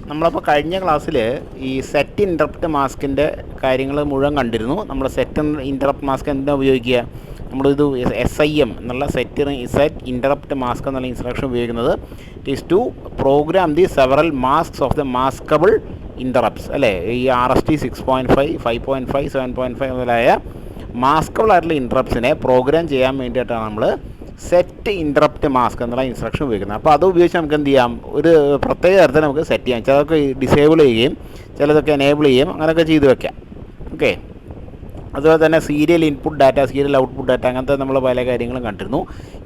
നമ്മളപ്പോൾ കഴിഞ്ഞ ക്ലാസ്സിൽ ഈ സെറ്റ് ഇൻറ്ററപ്റ്റ് മാസ്കിൻ്റെ കാര്യങ്ങൾ മുഴുവൻ കണ്ടിരുന്നു. നമ്മൾ സെറ്റ് ഇൻറ്ററപ്റ്റ് മാസ്ക് എന്താ ഉപയോഗിക്കുക? നമ്മളിത് SIM എന്നുള്ള സെറ്റ് ഇൻറ്ററപ്റ്റ് മാസ്ക് എന്നുള്ള ഇൻസ്ട്രക്ഷൻ ഉപയോഗിക്കുന്നത് it is to program the several masks of the maskable interrupts അല്ലേ. ഈ RST 6.5, 5.5, 7.5 മുതലായ മാസ്കബിൾ ആയിട്ടുള്ള ഇൻറ്ററപ്റ്റ്സിനെ പ്രോഗ്രാം ചെയ്യാൻ വേണ്ടിയിട്ടാണ് നമ്മൾ സെറ്റ് ഇൻറ്ററപ്റ്റ് മാസ്ക് എന്നുള്ള ഇൻസ്ട്രക്ഷൻ ഉപയോഗിക്കുന്നത്. അപ്പോൾ അത് ഉപയോഗിച്ച് നമുക്ക് എന്ത് ചെയ്യാം? ഒരു പ്രത്യേക തരത്തിൽ നമുക്ക് സെറ്റ് ചെയ്യാം. ചിലതൊക്കെ ഡിസേബിൾ ചെയ്യുകയും ചിലതൊക്കെ എനേബിൾ ചെയ്യുകയും അങ്ങനെയൊക്കെ ചെയ്ത് വെക്കാം. ഓക്കെ. അതുപോലെ തന്നെ serial input data, serial output data, അങ്ങനത്തെ നമ്മൾ പല കാര്യങ്ങളും കണ്ടിരുന്നു.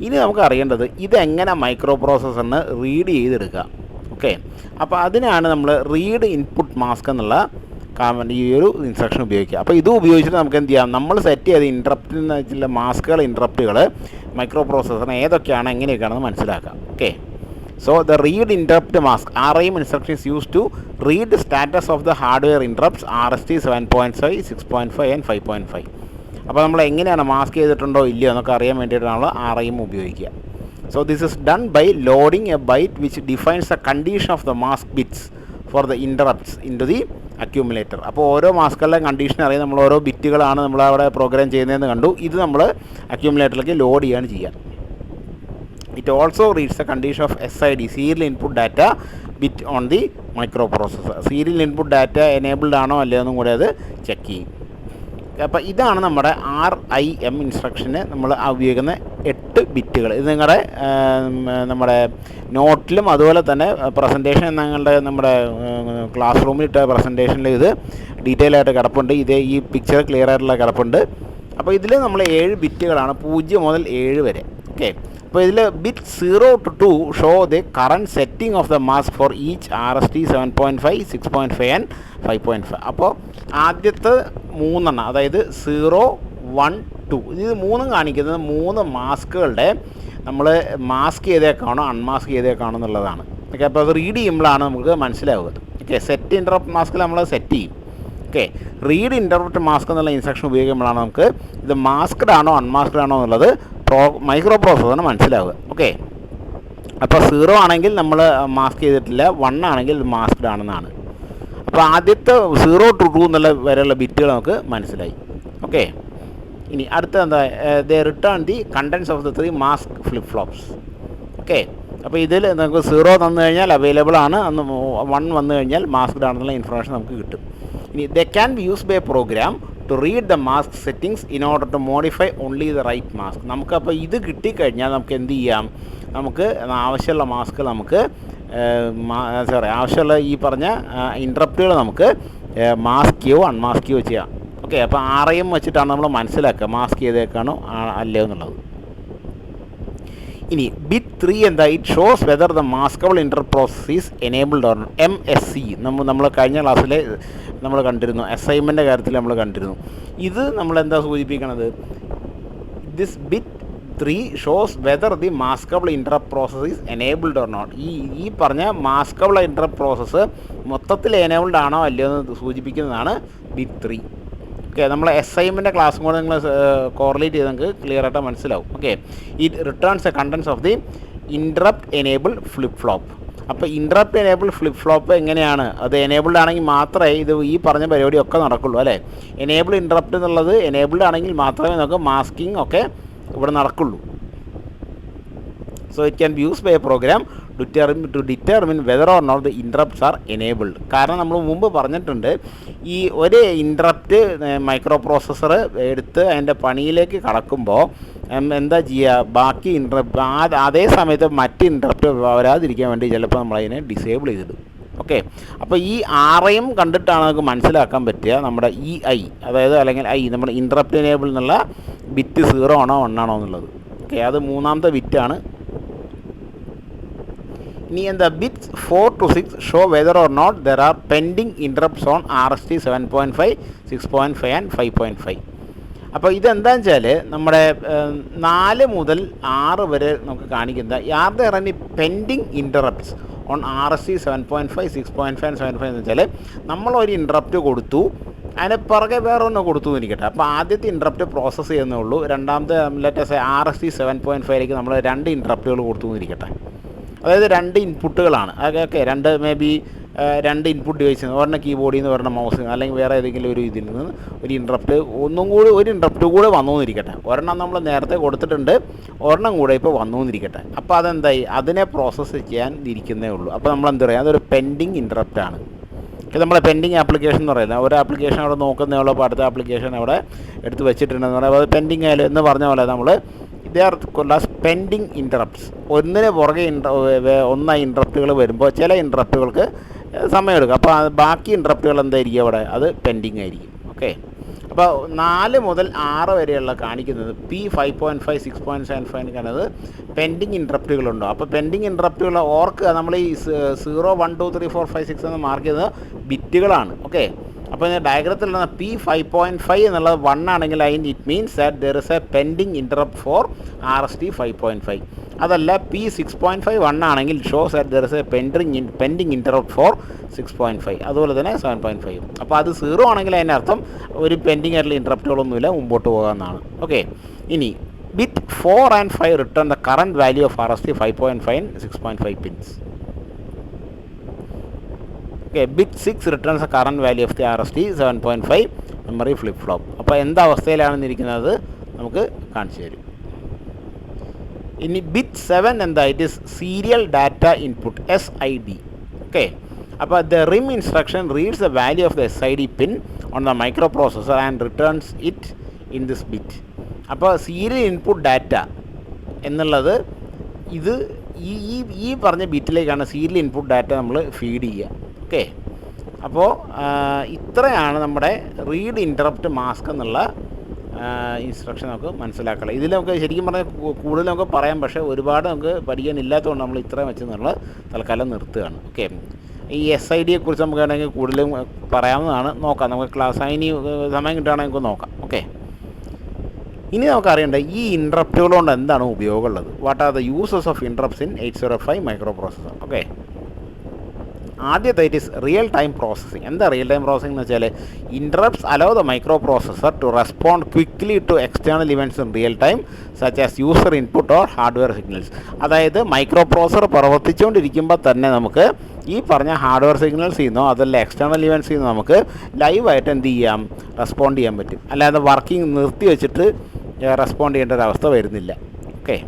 ഇനി നമുക്ക് അറിയേണ്ടത് ഇതെങ്ങനെ മൈക്രോ പ്രോസസ്സറിന് റീഡ് ചെയ്തെടുക്കുക. ഓക്കെ. അപ്പോൾ അതിനാണ് നമ്മൾ റീഡ് ഇൻപുട്ട് മാസ്ക് എന്നുള്ള ഈ ഒരു ഇൻസ്ട്രക്ഷൻ ഉപയോഗിക്കുക. അപ്പോൾ ഇത് ഉപയോഗിച്ചിട്ട് നമുക്ക് എന്ത് ചെയ്യാം? നമ്മൾ സെറ്റ് ചെയ്ത ഇൻറ്ററപ്റ്റിന് ചില മാസ്കുകൾ, ഇൻറ്ററപ്റ്റുകൾ മൈക്രോ പ്രോസസ്സറിന് ഏതൊക്കെയാണ്, എങ്ങനെയൊക്കെയാണെന്ന് മനസ്സിലാക്കാം. Okay. So the read interrupt mask RIM instruction is use to read status of the hardware interrupts RST 7.5, 6.5 and 5.5. അപ്പോൾ നമ്മൾ എങ്ങനെയാണ് മാസ്ക് ചെയ്തിട്ടുണ്ടോ ഇല്ലയോ എന്നൊക്കെ അറിയാൻ വേണ്ടിയിട്ടാണ് RIM ഉപയോഗിക്കുക. So this is done by loading a byte which defines the condition of the mask bits for the interrupts into the accumulator. അപ്പോൾ ഓരോ മാസ്കുകളുടെ കണ്ടീഷൻ അറിയാൻ നമ്മൾ ഓരോ ബിറ്റുകളാണ് നമ്മൾ അവിടെ പ്രോഗ്രാം ചെയ്യുന്നതെന്ന് കണ്ടു. ഇത് നമ്മൾ അക്യൂമുലേറ്ററിലേക്ക് ലോഡ് ചെയ്യാണ് ചെയ്യുക. It also reads the condition of SID, serial input data bit on the micro processor. Serial input data enabled ആണോ അല്ലയോ എന്നും കൂടെ അത് ചെക്ക് ചെയ്യും. അപ്പോൾ ഇതാണ് നമ്മുടെ RIM ഇൻസ്ട്രക്ഷന് നമ്മൾ ഉപയോഗിക്കുന്ന 8 ബിറ്റുകൾ. ഇത് നിങ്ങളുടെ നമ്മുടെ നോട്ടിലും അതുപോലെ തന്നെ പ്രസൻറ്റേഷൻ നമ്മുടെ ക്ലാസ് റൂമിൽ ഇട്ട പ്രസൻറ്റേഷനിൽ ഇത് ഡീറ്റെയിൽ ആയിട്ട് കിടപ്പുണ്ട്. ഈ പിക്ചർ ക്ലിയർ ആയിട്ടുള്ള കിടപ്പുണ്ട്. അപ്പോൾ ഇതിൽ നമ്മൾ 7 ബിറ്റുകളാണ്, 0 മുതൽ 7 വരെ. ഓക്കെ. അപ്പോൾ ഇതിൽ bit 0 to 2 show the current setting of the mask for each RST 7.5, 6.5 and 5.5. അപ്പോൾ ആദ്യത്തെ 3 അതായത് 0, 1, 2 ഇത് 3 കാണിക്കുന്നത് 3 മാസ്കുകളുടെ നമ്മൾ മാസ്ക് ചെയ്തേക്കാണോ അൺമാസ്ക് ചെയ്തേക്കാണോ എന്നുള്ളതാണ്. ഓക്കെ. അപ്പോൾ അത് റീഡ് ചെയ്യുമ്പോഴാണ് നമുക്ക് മനസ്സിലാവുക. ഓക്കെ. സെറ്റ് ഇൻറ്ററപ്റ്റ് മാസ്കിൽ നമ്മൾ സെറ്റ് ചെയ്യും. ഓക്കെ. റീഡ് ഇൻറ്ററപ്റ്റ് മാസ്ക് എന്നുള്ള ഇൻസ്ട്രക്ഷൻ ഉപയോഗിക്കുമ്പോഴാണ് നമുക്ക് ഇത് മാസ്ക്ഡ് ആണോ അൺമാസ്ക്ഡ് ആണോ എന്നുള്ളത് മൈക്രോ പ്രോസസ്സറിന് മനസ്സിലാവുക. ഓക്കെ. അപ്പോൾ 0 ആണെങ്കിൽ നമ്മൾ മാസ്ക് ചെയ്തിട്ടില്ല, 1 ആണെങ്കിൽ മാസ്ക്ഡ് ആണെന്നാണ്. അപ്പോൾ ആദ്യത്തെ 0 to 2 എന്നുള്ള വരെയുള്ള ബിറ്റുകൾ നമുക്ക് മനസ്സിലായി. ഓക്കെ. ഇനി അടുത്ത എന്താ? They return the contents of the 3 mask flip flops. Okay. അപ്പോൾ ഇതിൽ നമുക്ക് 0 തന്നു കഴിഞ്ഞാൽ അവൈലബിൾ ആണ്, 1 വന്നു കഴിഞ്ഞാൽ മാസ്ക്ഡ് ആണെന്നുള്ള ഇൻഫർമേഷൻ നമുക്ക് കിട്ടും. ഇനി they can be used by program to read the mask settings in order to modify only the right mask. നമുക്കപ്പോൾ ഇത് കിട്ടിക്കഴിഞ്ഞാൽ നമുക്ക് എന്ത് ചെയ്യാം? നമുക്ക് ആവശ്യമുള്ള മാസ്കുകൾ നമുക്ക് ആവശ്യമുള്ള ഈ പറഞ്ഞ ഇൻറ്ററപ്റ്റുകൾ നമുക്ക് മാസ്ക് ചെയ്യുകയോ അൺമാസ്ക് ചെയ്യുകയോ ചെയ്യാം. ഓക്കെ. അപ്പോൾ RIM വെച്ചിട്ടാണ് നമ്മൾ മനസ്സിലാക്കുക മാസ്ക് ചെയ്തേക്കാണോ അല്ലയോ എന്നുള്ളത്. ഇനി ബിറ്റ് 3 എന്താ? It shows whether the maskable interrupt process is enabled or MSC. നമ്മൾ കഴിഞ്ഞ ക്ലാസ്സിൽ നമ്മൾ കണ്ടിരുന്നു, അസൈൻമെൻറ്റിൻ്റെ കാര്യത്തിൽ നമ്മൾ കണ്ടിരുന്നു. ഇത് നമ്മളെന്താ സൂചിപ്പിക്കണത്? This bit 3 shows whether the maskable interrupt process is enabled or not. ഈ പറഞ്ഞ മാസ്കബിൾ ഇൻറ്ററപ്റ്റ് പ്രോസസ്സ് മൊത്തത്തിൽ എനേബിൾഡ് ആണോ അല്ലയോ എന്ന് സൂചിപ്പിക്കുന്നതാണ് ബിറ്റ് 3. ഓക്കെ. നമ്മൾ അസൈൻമെൻറ്റിൻ്റെ ക്ലാസ്സും കൂടെ നിങ്ങൾ കോറിലേറ്റ് ചെയ്ത് നിങ്ങൾക്ക് ക്ലിയർ ആയിട്ട് മനസ്സിലാവും. Okay. It returns a contents of the interrupt enable flip flop. അപ്പോൾ ഇൻറ്ററപ്റ്റ് എനേബിൾ ഫ്ലിപ്പ് ഫ്ലോപ്പ് എങ്ങനെയാണ്? അത് എനേബിൾഡ് ആണെങ്കിൽ മാത്രമേ ഇത് ഈ പറഞ്ഞ പരിപാടിയൊക്കെ നടക്കുള്ളൂ അല്ലേ. എനേബിൾ ഇൻറ്ററപ്റ്റ് എന്നുള്ളത് എനേബിൾഡ് ആണെങ്കിൽ മാത്രമേ നമുക്ക് മാസ്കിങ് ഒക്കെ ഇവിടെ നടക്കുള്ളൂ. So it can be used by a program to determine whether or not the interrupts are enabled. കാരണം നമ്മൾ മുമ്പ് പറഞ്ഞിട്ടുണ്ട്, ഈ ഒരു ഇൻറ്ററപ്റ്റ് മൈക്രോ പ്രോസസ്സർ എടുത്ത് അതിൻ്റെ പണിയിലേക്ക് കടക്കുമ്പോൾ എന്താ ചെയ്യുക? ബാക്കി ഇൻറ്ററപ്റ്റ് അതേ സമയത്ത് മറ്റ് ഇൻറ്ററപ്റ്റ് വരാതിരിക്കാൻ വേണ്ടി ചിലപ്പോൾ നമ്മളതിനെ ഡിസേബിൾ ചെയ്തിടും. ഓക്കെ. അപ്പോൾ ഈ RIM കണ്ടിട്ടാണ് നമുക്ക് മനസ്സിലാക്കാൻ പറ്റുക നമ്മുടെ അതായത് അല്ലെങ്കിൽ നമ്മുടെ ഇൻറ്ററപ്റ്റ് എനേബിൾ എന്നുള്ള ബിറ്റ് 0 ആണോ 1 ആണോ എന്നുള്ളത്. ഓക്കെ. അത് 3ാമത്തെ ബിറ്റാണ്. ഇനി എന്താ? Bits 4 to 6 show whether or not there are pending interrupts on RST 7.5, 6.5 and 5.5. അപ്പോൾ ഇതെന്താണെന്ന് വെച്ചാൽ നമ്മുടെ 4 മുതൽ 6 വരെ നമുക്ക് കാണിക്കുന്നത് are there any pending interrupts on RST 7.5, 6.5 and 7.5 എന്ന് വെച്ചാൽ നമ്മളൊരു ഇൻറ്ററപ്റ്റ് കൊടുത്തു, അതിന് പുറകെ വേറെ ഒന്ന് കൊടുത്തു എന്നിരിക്കട്ടെ. അപ്പോൾ ആദ്യത്തെ ഇൻറ്ററപ്റ്റ് പ്രോസസ്സ് ചെയ്യുന്നേ ഉള്ളൂ, രണ്ടാമത്തെ ലേറ്റസ്റ്റ് RST 7.5ലേക്ക് നമ്മൾ 2 ഇൻറ്ററപ്റ്റുകൾ കൊടുത്തു എന്നിരിക്കട്ടെ. അതായത് 2 ഇൻപുട്ടുകളാണ്. അതൊക്കെ 2 മേ ബി രണ്ട് ഇൻപുട്ട് ഡിവൈസിൽ നിന്ന് ഒരെണ്ണം കീബോർഡിൽ നിന്ന് ഒരെണ്ണം മൗസ് അല്ലെങ്കിൽ വേറെ ഏതെങ്കിലും ഒരു ഇതിൽ നിന്ന് ഒരു ഇൻട്രപ്റ്റ് ഒരു ഇൻട്രപ്റ്റ് കൂടെ വന്നു എന്നിരിക്കട്ടെ. ഒരെണ്ണം നമ്മൾ നേരത്തെ കൊടുത്തിട്ടുണ്ട്, ഒരെണ്ണം കൂടെ ഇപ്പോൾ വന്നു എന്നിരിക്കട്ടെ. അപ്പോൾ അതെന്തായി, അതിനെ പ്രോസസ്സ് ചെയ്യാൻ ഇരിക്കുന്നേ ഉള്ളൂ. അപ്പോൾ നമ്മൾ എന്താ പറയുക, അതൊരു പെൻഡിങ് ഇൻട്രപ്റ്റാണ്. ഇത് നമ്മളെ പെൻഡിങ് ആപ്ലിക്കേഷൻ എന്ന് പറയുന്നത് ഒരു ആപ്ലിക്കേഷൻ അവിടെ നോക്കുന്നേ ഉള്ളൂ, അപ്പോൾ അടുത്ത ആപ്ലിക്കേഷൻ അവിടെ എടുത്ത് വെച്ചിട്ടുണ്ടെന്ന് പറയുമ്പോൾ അത് പെൻഡിങ് ആയാലും എന്ന് പറഞ്ഞ പോലെ നമ്മൾ they are called pending interrupts. ഒന്നിന് പുറകെ ഒന്നായി ഇൻട്രപ്റ്റുകൾ വരുമ്പോൾ ചില ഇൻട്രപ്റ്റുകൾക്ക് സമയമെടുക്കും. അപ്പോൾ ബാക്കി ഇൻട്രപ്റ്റുകൾ എന്തായിരിക്കും അവിടെ, അത് പെൻഡിങ് ആയിരിക്കും. ഓക്കെ, അപ്പോൾ 4 മുതൽ 6 വരെയുള്ള കാണിക്കുന്നത് P5.5 6.75 കാണിക്കുന്നത് പെൻഡിങ് ഇൻട്രപ്റ്റുകളുണ്ടോ. അപ്പോൾ പെൻഡിങ് ഇൻട്രപ്റ്റുകൾ ഓർക്കുക, നമ്മൾ ഈ 0 1 2 3 4 5 6 എന്ന് മാർക്ക് ചെയ്തത് ബിറ്റുകളാണ്. ഓക്കെ, അപ്പോൾ ഇതിൻ്റെ ഡയഗ്രത്തിൽ P5.5 എന്നുള്ളത് 1 ആണെങ്കിൽ അതിന് it means that there is a pending interrupt for RST 5.5. അതല്ല P6.5 1 ആണെങ്കിൽ shows that there is a pending interrupt for 6.5. അതുപോലെ തന്നെ 7.5. അപ്പോൾ അത് 0 ആണെങ്കിൽ അതിൻ്റെ അർത്ഥം ഒരു പെൻഡിങ് ആയിട്ടുള്ള ഇൻട്രപ്റ്റുകളൊന്നുമില്ല, മുമ്പോട്ട് പോകാമെന്നാണ്. ഓക്കെ, ഇനി bit 4 and 5 return the current value of RST 5.5 and 6.5 pins. Okay, bit 6 returns the current value of the RST 7.5 memory flip flop. അപ്പോൾ എന്തവസ്ഥയിലാണെന്നിരിക്കുന്നത് നമുക്ക് കാണിച്ചു തരും. ഇനി ബിറ്റ് 7 എന്താ, it is serial data input SID. Okay, അപ്പോൾ the RIM instruction reads the value of the SID pin on the microprocessor and returns it in this bit. അപ്പോൾ serial input data എന്നുള്ളത് ഇത് ഈ പറഞ്ഞ ബിറ്റിലേക്കാണ് സീരിയൽ ഇൻപുട്ട് ഡാറ്റ നമ്മൾ feed ചെയ്യുക. Okay, അപ്പോൾ ഇത്രയാണ് നമ്മുടെ റീഡ് ഇൻറ്ററപ്റ്റ് മാസ്ക് എന്നുള്ള ഇൻസ്ട്രക്ഷൻ നമുക്ക് മനസ്സിലാക്കണം. ഇതിൽ നമുക്ക് ശരിക്കും പറഞ്ഞാൽ കൂടുതൽ നമുക്ക് പറയാം, പക്ഷേ ഒരുപാട് നമുക്ക് പഠിക്കാനില്ലാത്തതുകൊണ്ട് നമ്മൾ ഇത്രയും വെച്ച് എന്നുള്ള തൽക്കാലം നിർത്തുകയാണ്. ഓക്കെ, ഈ SIDയെക്കുറിച്ച് നമുക്ക് വേണമെങ്കിൽ കൂടുതലും പറയാവുന്നതാണ്, നോക്കാം. നമുക്ക് ക്ലാസ് ഇനി സമയം കിട്ടുകയാണെങ്കിൽ നമുക്ക് നോക്കാം. ഓക്കെ, ഇനി നമുക്കറിയേണ്ട ഈ ഇൻട്രപ്റ്റുകൾ കൊണ്ട് എന്താണ് ഉപയോഗമുള്ളത്. What are the uses of interrupts in 805 micro processor. Okay, ആദ്യത്തെ it is real time processing. എന്താ റിയൽ ടൈം പ്രോസസ്സിംഗ് എന്ന് വെച്ചാൽ interrupts allow the micro processor to respond quickly to external events in real time such as user input or hardware signals. അതായത് micro processor പ്രവർത്തിച്ചുകൊണ്ടിരിക്കുമ്പോൾ തന്നെ നമുക്ക് ഈ പറഞ്ഞ hardware signals ചെയ്യുന്നോ അതല്ല എക്സ്റ്റേണൽ ഇവൻറ്റ്സ് ചെയ്യുന്നോ നമുക്ക് ലൈവായിട്ട് എന്ത് ചെയ്യാം, റെസ്പോണ്ട് ചെയ്യാൻ പറ്റും. അല്ലാതെ വർക്കിംഗ് നിർത്തി വെച്ചിട്ട് റെസ്പോണ്ട് ചെയ്യേണ്ട ഒരു അവസ്ഥ വരുന്നില്ല. ഓക്കെ,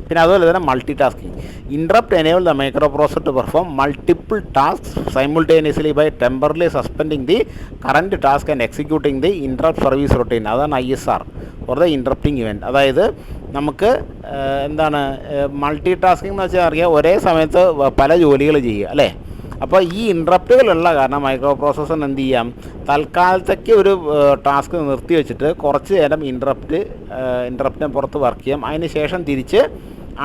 പിന്നെ അതുപോലെ തന്നെ multi tasking. Interrupt enable the micro processor to perform multiple tasks simultaneously by temporarily suspending the current task and executing the interrupt service routine. അതാണ് ISR for the interrupting event. അതായത് നമുക്ക് എന്താണ് മൾട്ടി ടാസ്കിംഗ് എന്ന് വെച്ചാൽ അറിയാം, ഒരേ സമയത്ത് പല ജോലികൾ ചെയ്യുക അല്ലേ. അപ്പോൾ ഈ ഇൻട്രപ്റ്റുകളുള്ള കാരണം മൈക്രോ പ്രോസസ്സറിന് എന്ത് ചെയ്യാം, തൽക്കാലത്തേക്ക് ഒരു ടാസ്ക് നിർത്തി വെച്ചിട്ട് കുറച്ച് നേരം ഇൻട്രപ്റ്റിനെ പുറത്ത് വർക്ക് ചെയ്യാം, അതിന് ശേഷം തിരിച്ച്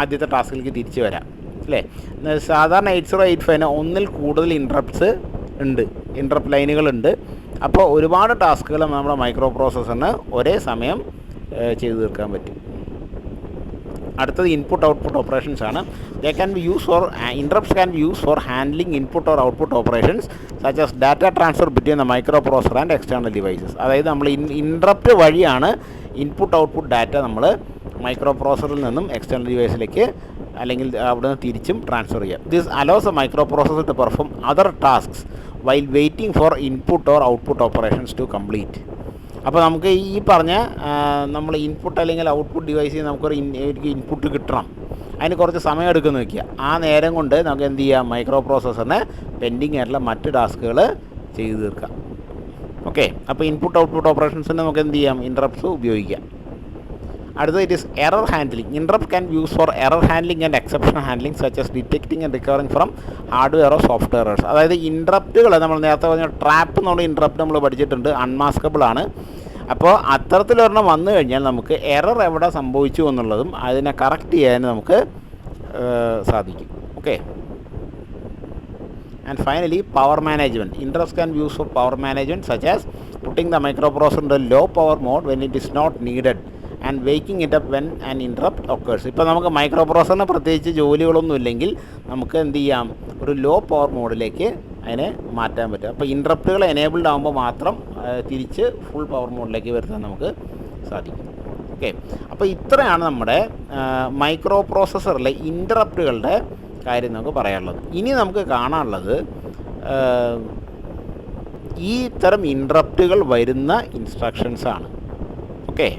ആദ്യത്തെ ടാസ്കിലേക്ക് തിരിച്ച് വരാം അല്ലേ. സാധാരണ 8085 ഒന്നിൽ കൂടുതൽ ഇൻട്രപ്റ്റ് ലൈനുകളുണ്ട്. അപ്പോൾ ഒരുപാട് ടാസ്കുകൾ നമ്മുടെ മൈക്രോ പ്രോസസ്സറിന് ഒരേ സമയം ചെയ്തു തീർക്കാൻ പറ്റും. അടുത്തത് ഇൻപുട്ട് ഔട്ട്പുട്ട് ഓപ്പറേഷൻസ് ആണ്. Interrupts can be use for handling input or output operations such as data transfer between the micro processor and external devices. അതായത് നമ്മൾ ഇൻട്രപ്റ്റ് വഴിയാണ് ഇൻപുട്ട് ഔട്ട്പുട്ട് ഡാറ്റ നമ്മൾ മൈക്രോ പ്രോസസറിൽ നിന്നും എക്സ്റ്റേണൽ ഡിവൈസിലേക്ക് അല്ലെങ്കിൽ അവിടെ നിന്ന് തിരിച്ചും ട്രാൻസ്ഫർ ചെയ്യാം. This allows a micro processor to perform other tasks while waiting for input or output operations to complete. അപ്പോൾ നമുക്ക് ഈ പറഞ്ഞ നമ്മൾ ഇൻപുട്ട് അല്ലെങ്കിൽ ഔട്ട്പുട്ട് ഡിവൈസിൽ നമുക്കൊരു ഇൻപുട്ട് കിട്ടണം, അതിന് കുറച്ച് സമയം എടുക്കുമെന്ന് വയ്ക്കുക. ആ നേരം കൊണ്ട് നമുക്ക് എന്ത് ചെയ്യാം, മൈക്രോ പ്രോസസ്സറിന് പെൻഡിങ് ആയിട്ടുള്ള മറ്റ് ടാസ്കുകൾ ചെയ്തു തീർക്കാം. ഓക്കെ, അപ്പോൾ ഇൻപുട്ട് ഔട്ട്പുട്ട് ഓപ്പറേഷൻസിന് നമുക്ക് എന്ത് ചെയ്യാം, ഇൻട്രപ്റ്റ്സ് ഉപയോഗിക്കാം. അടുത്തത് it is error handling. Interrupt can use for error handling and exception handling such as detecting and recovering from hardware or software errors. അതായത് ഇൻട്രപ്റ്റുകൾ നമ്മൾ നേരത്തെ പറഞ്ഞ ട്രാപ്പ് എന്നുള്ള ഇൻട്രപ്റ്റ് നമ്മൾ പഠിച്ചിട്ടുണ്ട്, അൺമാസ്കബിൾ ആണ്. അപ്പോൾ അത്തരത്തിലൊരെണ്ണം വന്നു കഴിഞ്ഞാൽ നമുക്ക് എറർ എവിടെ സംഭവിച്ചു എന്നുള്ളതും അതിനെ കറക്റ്റ് ചെയ്യാൻ നമുക്ക് സാധിക്കും. Okay, and finally power management. Interrupts can be used for power management such as putting the microprocessor into low power mode when it is not needed and waking it up when an interrupt occurs. ഇപ്പോൾ നമുക്ക് micro പ്രോസസറിന് പ്രത്യേകിച്ച് ജോലികളൊന്നും ഇല്ലെങ്കിൽ നമുക്ക് എന്ത് ചെയ്യാം, ഒരു low power മോഡിലേക്ക് അതിനെ മാറ്റാൻ പറ്റും. അപ്പോൾ ഇൻട്രപ്റ്റുകൾ എനേബിൾഡ് ആകുമ്പോൾ മാത്രം തിരിച്ച് ഫുൾ പവർ മോഡിലേക്ക് വരുത്താൻ നമുക്ക് സാധിക്കും. ഓക്കെ, അപ്പോൾ ഇത്രയാണ് നമ്മുടെ മൈക്രോ പ്രോസസറിലെ ഇൻട്രപ്റ്റുകളുടെ കാര്യം നമുക്ക് പറയാനുള്ളത്. ഇനി നമുക്ക് കാണാനുള്ളത് ഈ തരം ഇൻട്രപ്റ്റുകൾ വരുന്ന ഇൻസ്ട്രക്ഷൻസാണ്. ഓക്കെ.